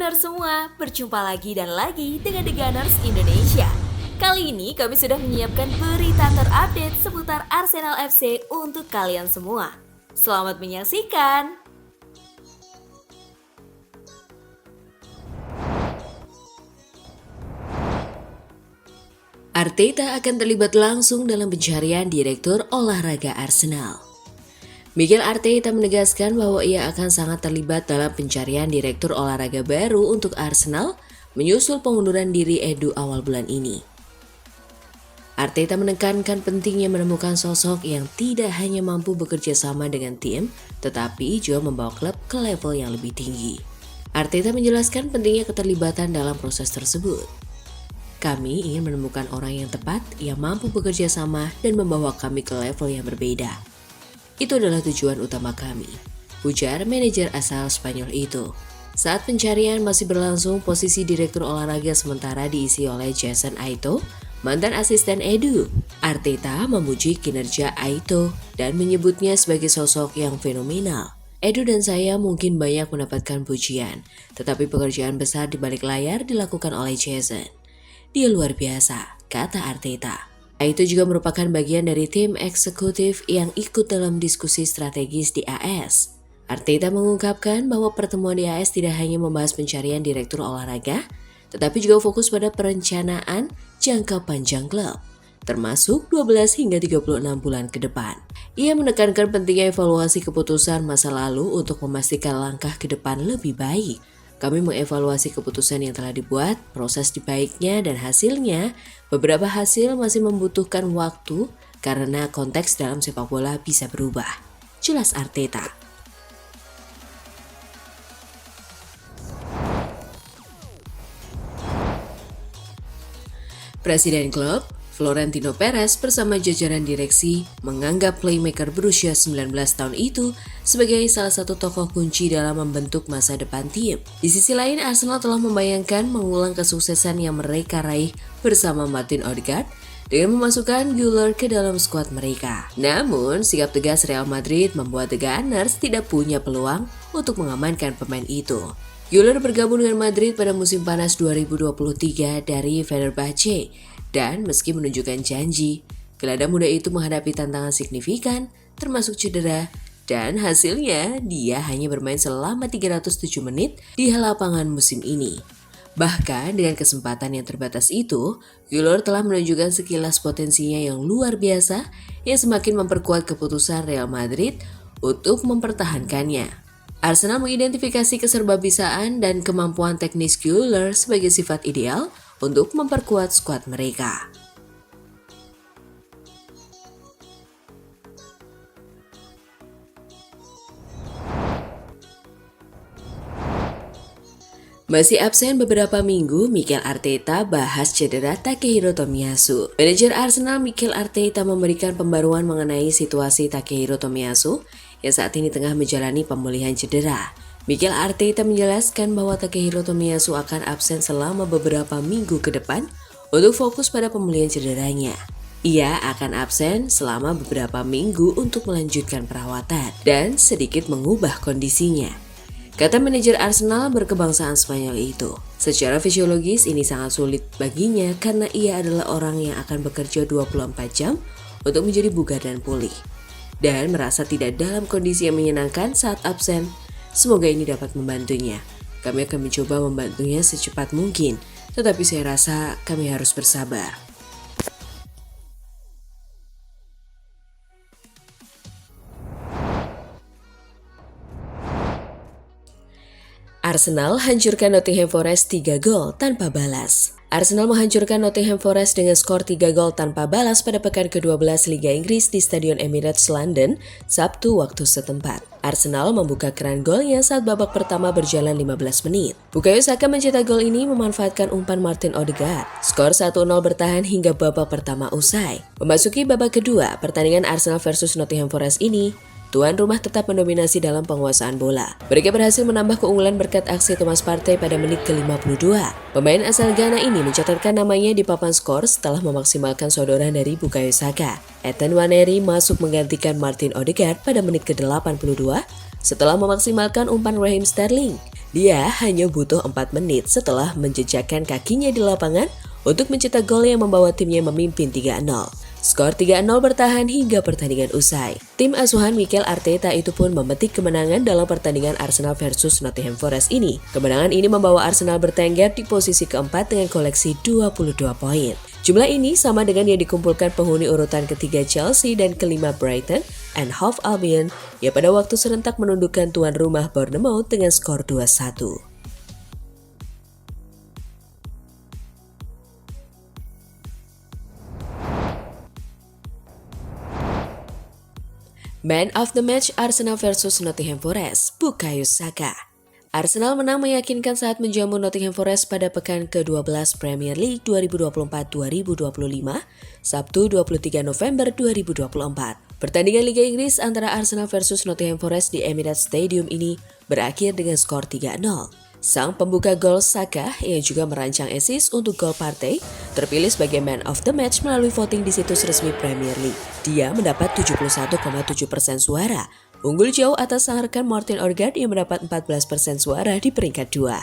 Gunners semua, berjumpa lagi dan lagi dengan The Gunners Indonesia. Kali ini kami sudah menyiapkan berita terupdate seputar Arsenal FC untuk kalian semua. Selamat menyaksikan! Arteta akan terlibat langsung dalam pencarian Direktur Olahraga Arsenal. Mikel Arteta menegaskan bahwa ia akan sangat terlibat dalam pencarian direktur olahraga baru untuk Arsenal menyusul pengunduran diri Edu awal bulan ini. Arteta menekankan pentingnya menemukan sosok yang tidak hanya mampu bekerja sama dengan tim, tetapi juga membawa klub ke level yang lebih tinggi. Arteta menjelaskan pentingnya keterlibatan dalam proses tersebut. Kami ingin menemukan orang yang tepat yang mampu bekerja sama dan membawa kami ke level yang berbeda. Itu adalah tujuan utama kami, ujar manajer asal Spanyol itu. Saat pencarian masih berlangsung, posisi direktur olahraga sementara diisi oleh Jason Aito, mantan asisten Edu. Arteta memuji kinerja Aito dan menyebutnya sebagai sosok yang fenomenal. Edu dan saya mungkin banyak mendapatkan pujian, tetapi pekerjaan besar di balik layar dilakukan oleh Jason. Dia luar biasa, kata Arteta. Itu juga merupakan bagian dari tim eksekutif yang ikut dalam diskusi strategis di AS. Arteta mengungkapkan bahwa pertemuan di AS tidak hanya membahas pencarian direktur olahraga, tetapi juga fokus pada perencanaan jangka panjang klub, termasuk 12 hingga 36 bulan ke depan. Ia menekankan pentingnya evaluasi keputusan masa lalu untuk memastikan langkah ke depan lebih baik. Kami mengevaluasi keputusan yang telah dibuat, proses dibaiknya dan hasilnya. Beberapa hasil masih membutuhkan waktu karena konteks dalam sepak bola bisa berubah, jelas Arteta. Presiden klub Florentino Perez bersama jajaran direksi menganggap playmaker berusia 19 tahun itu sebagai salah satu tokoh kunci dalam membentuk masa depan tim. Di sisi lain, Arsenal telah membayangkan mengulang kesuksesan yang mereka raih bersama Martin Odegaard dengan memasukkan Güler ke dalam skuad mereka. Namun, sikap tegas Real Madrid membuat The Gunners tidak punya peluang untuk mengamankan pemain itu. Güler bergabung dengan Madrid pada musim panas 2023 dari Fenerbahce. Dan meski menunjukkan janji, gelandang muda itu menghadapi tantangan signifikan, termasuk cedera, dan hasilnya dia hanya bermain selama 307 menit di lapangan musim ini. Bahkan dengan kesempatan yang terbatas itu, Güler telah menunjukkan sekilas potensinya yang luar biasa yang semakin memperkuat keputusan Real Madrid untuk mempertahankannya. Arsenal mengidentifikasi keserbabisaan dan kemampuan teknis Güler sebagai sifat ideal untuk memperkuat skuad mereka. Masih absen beberapa minggu, Mikel Arteta bahas cedera Takehiro Tomiyasu. Manajer Arsenal Mikel Arteta memberikan pembaruan mengenai situasi Takehiro Tomiyasu yang saat ini tengah menjalani pemulihan cedera. Mikel Arteta menjelaskan bahwa Takehiro Tomiyasu akan absen selama beberapa minggu ke depan untuk fokus pada pemulihan cederanya. Ia akan absen selama beberapa minggu untuk melanjutkan perawatan dan sedikit mengubah kondisinya, kata manajer Arsenal berkebangsaan Spanyol itu. Secara fisiologis ini sangat sulit baginya karena ia adalah orang yang akan bekerja 24 jam untuk menjadi bugar dan pulih, dan merasa tidak dalam kondisi yang menyenangkan saat absen. Semoga ini dapat membantunya. Kami akan mencoba membantunya secepat mungkin, tetapi saya rasa kami harus bersabar. Arsenal hancurkan Nottingham Forest 3 gol tanpa balas. Arsenal menghancurkan Nottingham Forest dengan skor 3 gol tanpa balas pada pekan ke-12 Liga Inggris di Stadion Emirates London, Sabtu waktu setempat. Arsenal membuka keran golnya saat babak pertama berjalan 15 menit. Bukayo Saka mencetak gol ini memanfaatkan umpan Martin Odegaard. Skor 1-0 bertahan hingga babak pertama usai. Memasuki babak kedua, pertandingan Arsenal versus Nottingham Forest ini, tuan rumah tetap mendominasi dalam penguasaan bola. Mereka berhasil menambah keunggulan berkat aksi Thomas Partey pada menit ke-52. Pemain asal Ghana ini mencatatkan namanya di papan skor setelah memaksimalkan sodoran dari Bukayo Saka. Ethan Nwaneri masuk menggantikan Martin Odegaard pada menit ke-82 setelah memaksimalkan umpan Raheem Sterling. Dia hanya butuh 4 menit setelah menjejakkan kakinya di lapangan untuk mencetak gol yang membawa timnya memimpin 3-0. Skor 3-0 bertahan hingga pertandingan usai. Tim asuhan Mikel Arteta itu pun memetik kemenangan dalam pertandingan Arsenal versus Nottingham Forest ini. Kemenangan ini membawa Arsenal bertengger di posisi keempat dengan koleksi 22 poin. Jumlah ini sama dengan yang dikumpulkan penghuni urutan ketiga Chelsea dan kelima Brighton and Hove Albion yang pada waktu serentak menundukkan tuan rumah Bournemouth dengan skor 2-1. Man of the match Arsenal versus Nottingham Forest, Bukayo Saka. Arsenal menang meyakinkan saat menjamu Nottingham Forest pada pekan ke-12 Premier League 2024-2025, Sabtu 23 November 2024. Pertandingan Liga Inggris antara Arsenal versus Nottingham Forest di Emirates Stadium ini berakhir dengan skor 3-0. Sang pembuka gol Saka yang juga merancang assist untuk gol partai terpilih sebagai man of the match melalui voting di situs resmi Premier League. Dia mendapat 71,7% suara, unggul jauh atas sang rekan Martin Odegaard yang mendapat 14% suara di peringkat 2.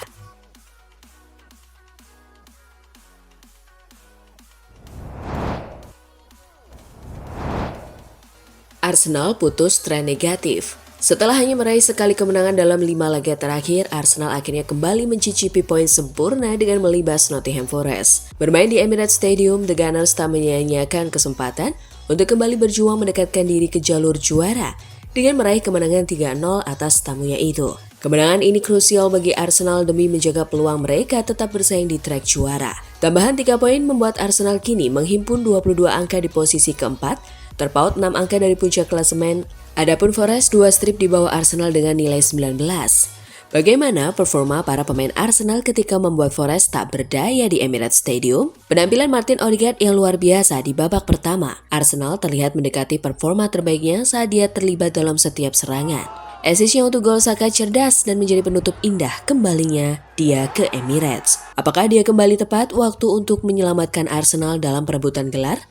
Arsenal putus tren negatif. Setelah hanya meraih sekali kemenangan dalam 5 laga terakhir, Arsenal akhirnya kembali mencicipi poin sempurna dengan melibas Nottingham Forest. Bermain di Emirates Stadium, The Gunners tak menyia-nyiakan kesempatan untuk kembali berjuang mendekatkan diri ke jalur juara dengan meraih kemenangan 3-0 atas tamunya itu. Kemenangan ini krusial bagi Arsenal demi menjaga peluang mereka tetap bersaing di trek juara. Tambahan 3 poin membuat Arsenal kini menghimpun 22 angka di posisi keempat, terpaut 6 angka dari puncak klasemen. Adapun Forest 2 strip di bawah Arsenal dengan nilai 19. Bagaimana performa para pemain Arsenal ketika membuat Forest tak berdaya di Emirates Stadium? Penampilan Martin Odegaard yang luar biasa di babak pertama. Arsenal terlihat mendekati performa terbaiknya saat dia terlibat dalam setiap serangan. Assistnya untuk gol Saka cerdas dan menjadi penutup indah kembalinya dia ke Emirates. Apakah dia kembali tepat waktu untuk menyelamatkan Arsenal dalam perebutan gelar?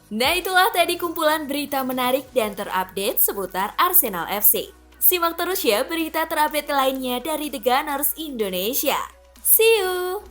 Nah, itulah tadi kumpulan berita menarik dan terupdate seputar Arsenal FC. Simak terus ya berita terupdate lainnya dari The Gunners Indonesia. See you!